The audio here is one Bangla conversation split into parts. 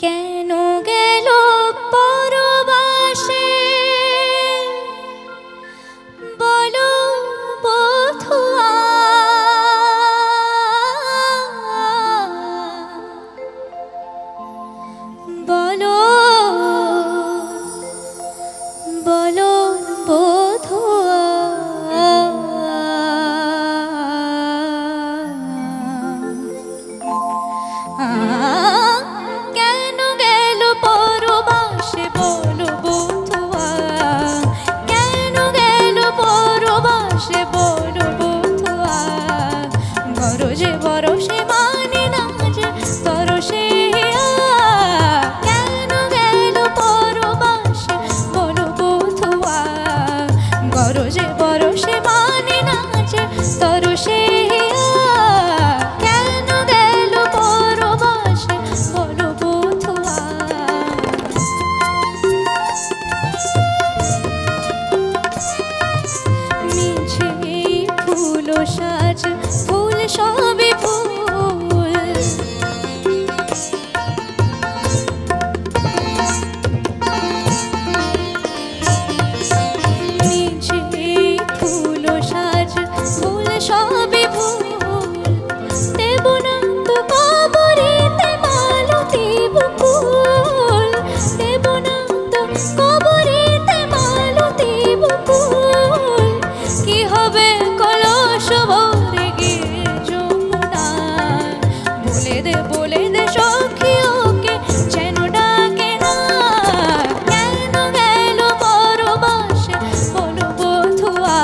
কেন গেল পরবাসে বলো বধুয়া, বলো বলো বধুয়া। কেন গেল পরবাসে বলো বধুয়া, কেন গেল পরবাসে বলো বধুয়া। বরজে বরসে মানে না যে তরসে, কেন গেল পরবাসে বলো বধুয়া। বরজে বরসে মানে না যে তরসে, কেন গেল পরবাসে বলো বধুয়া। মিছে ফুল সাজ ফুল সবে ফুল, মিছে ফুল সাজ ফুল সবে ফুল। দেব না তো কবরেতে মালতী বকুল, দেব না তো কবরেতে মালতী বকুল। কি হবে কলস ভরে গিয়ে যমুনায়, বলে দে সখী ওকে যেন ডাকে না। কেন গেল পরবাসে বলো বধুয়া।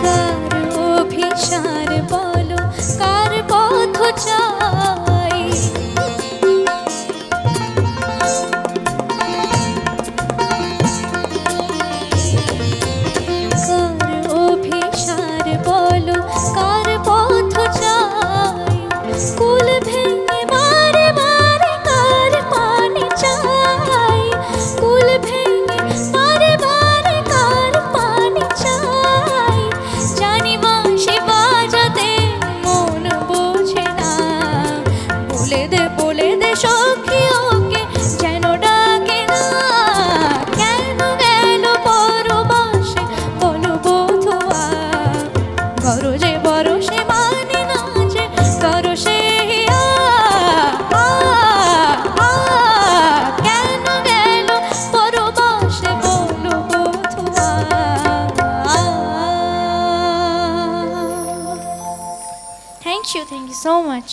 কার অভিসার বলো কার পথ চাই, কার অভিসার বলো কার পথ চাই। কুল ভেঙে বারে বারে কার পানি চাই, কুল ভেঙে বারে বারে কার পানি চাই। জানি বাঁশি বাজাতে মন বোঝে না, বলে দে সখী ওকে যেন ডাকে না। কেন গেল পরবাসে বলো বধুয়া। বরজে বরসে মানে না যে তরসে, কেন গেল পরবাসে বলো বধুয়া। Thank you so much.